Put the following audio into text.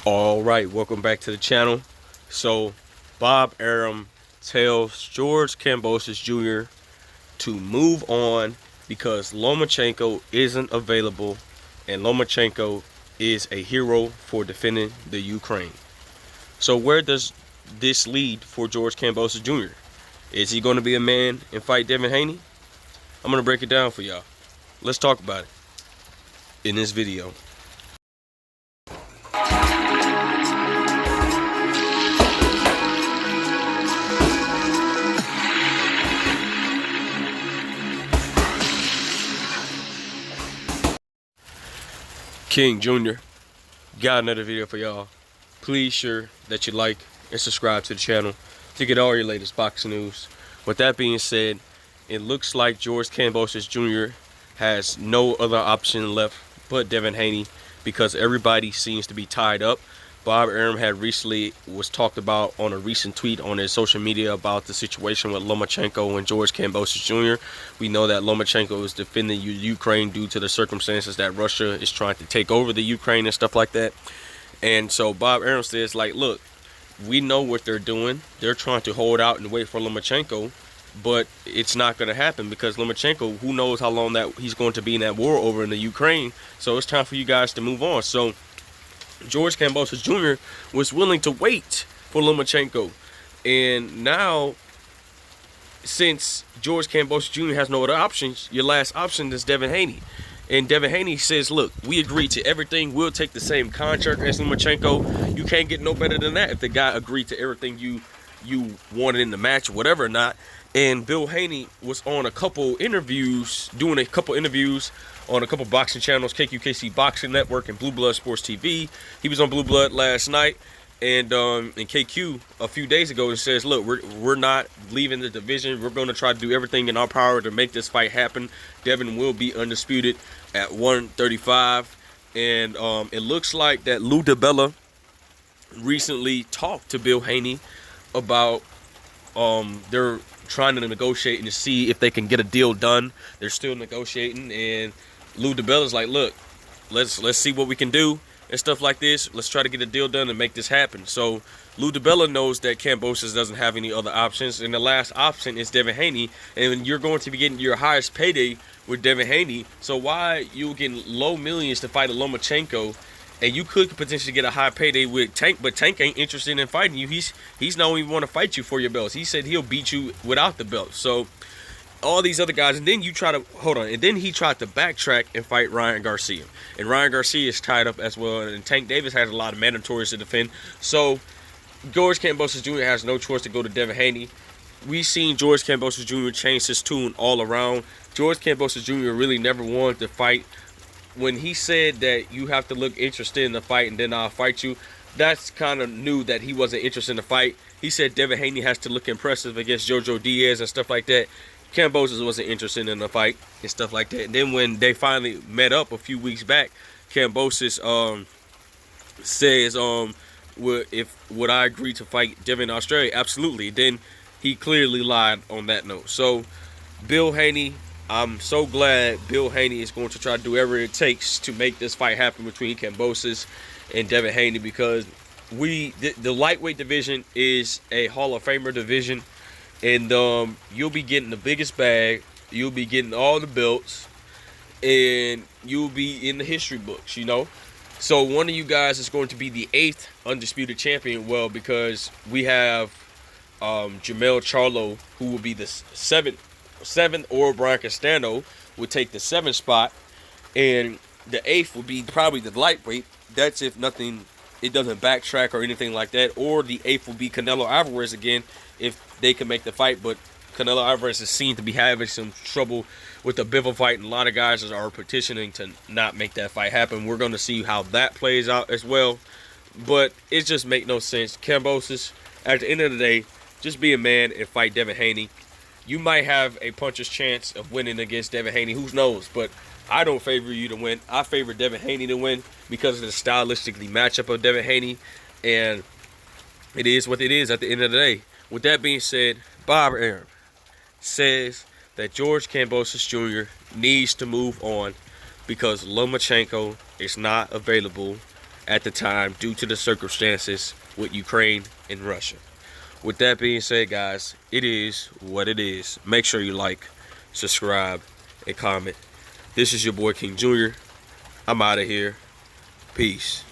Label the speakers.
Speaker 1: All right, welcome back to the channel. So, Bob Arum tells George Kambosos Jr. to move on because Lomachenko isn't available, and Lomachenko is a hero for defending the Ukraine. So, where does this lead for George Kambosos Jr.? Is he going to be a man and fight Devin Haney? I'm going to break it down for y'all. Let's talk about it in this video. King Jr. got another video for y'all. Please sure that you like and subscribe to the channel to get all your latest boxing news. With that being said, it looks like George Kambosos Jr. has no other option left but Devin Haney because everybody seems to be tied up. Bob Arum had recently was talked about on a recent tweet on his social media about the situation with Lomachenko and George Kambosos Jr. We know that Lomachenko is defending Ukraine due to the circumstances that Russia is trying to take over the Ukraine and stuff like that. And so Bob Arum says, like, look, we know what they're doing. They're trying to hold out and wait for Lomachenko, but it's not going to happen because Lomachenko, who knows how long that he's going to be in that war over in the Ukraine. So it's time for you guys to move on. So George Kambosos Jr. was willing to wait for Lomachenko. And now, since George Kambosos Jr. has no other options, your last option is Devin Haney. And Devin Haney says, look, we agreed to everything. We'll take the same contract as Lomachenko. You can't get no better than that if the guy agreed to everything you wanted in the match or whatever or not. And Bill Haney was on a couple interviews, doing a couple interviews on a couple boxing channels, KQKC Boxing Network and Blue Blood Sports TV. He was on Blue Blood last night and in KQ a few days ago and says, look, we're not leaving the division. We're going to try to do everything in our power to make this fight happen. Devin will be undisputed at 135. And it looks like that Lou DiBella recently talked to Bill Haney about they're trying to negotiate and to see if they can get a deal done. They're still negotiating, and Lou DiBella's like, look, let's see what we can do and stuff like this. Let's try to get a deal done and make this happen. So Lou DiBella knows that Kambosos doesn't have any other options, and the last option is Devin Haney, and you're going to be getting your highest payday with Devin Haney. So why you getting low millions to fight a Lomachenko? And you could potentially get a high payday with Tank, but Tank ain't interested in fighting you. He's not even want to fight you for your belts. He said he'll beat you without the belt. So all these other guys, and then you try to and then he tried to backtrack and fight Ryan Garcia. And Ryan Garcia is tied up as well. And Tank Davis has a lot of mandatories to defend. So George Kambosos Jr. has no choice to go to Devin Haney. We've seen George Kambosos Jr. change his tune all around. George Kambosos Jr. really never wanted to fight. When he said that you have to look interested in the fight and then I'll fight you, that's kind of knew that he wasn't interested in the fight. He said Devin Haney has to look impressive against Jojo Diaz and stuff like that. Kambosos wasn't interested in the fight and stuff like that. And then when they finally met up a few weeks back, Kambosos says, would I agree to fight Devin in Australia? Absolutely. Then he clearly lied on that note. So Bill Haney, I'm so glad Bill Haney is going to try to do whatever it takes to make this fight happen between Kambosos and Devin Haney, because the lightweight division is a Hall of Famer division, and you'll be getting the biggest bag, you'll be getting all the belts, and you'll be in the history books, you know. So one of you guys is going to be the 8th undisputed champion, well, because we have Jamel Charlo, who will be the 7th, or Brian Castano would take the 7th spot, and the 8th would be probably the lightweight. That's if nothing, it doesn't backtrack or anything like that. Or the 8th will be Canelo Alvarez again if they can make the fight. But Canelo Alvarez is seen to be having some trouble with the Bivol fight, and a lot of guys are petitioning to not make that fight happen. We're going to see how that plays out as well. But it just makes no sense. Kambosos, at the end of the day, just be a man and fight Devin Haney. You might have a puncher's chance of winning against Devin Haney. Who knows? But I don't favor you to win. I favor Devin Haney to win because of the stylistically matchup of Devin Haney. And it is what it is at the end of the day. With that being said, Bob Arum says that George Kambosos Jr. needs to move on because Lomachenko is not available at the time due to the circumstances with Ukraine and Russia. With that being said, guys, it is what it is. Make sure you like, subscribe, and comment. This is your boy King Jr. I'm out of here. Peace.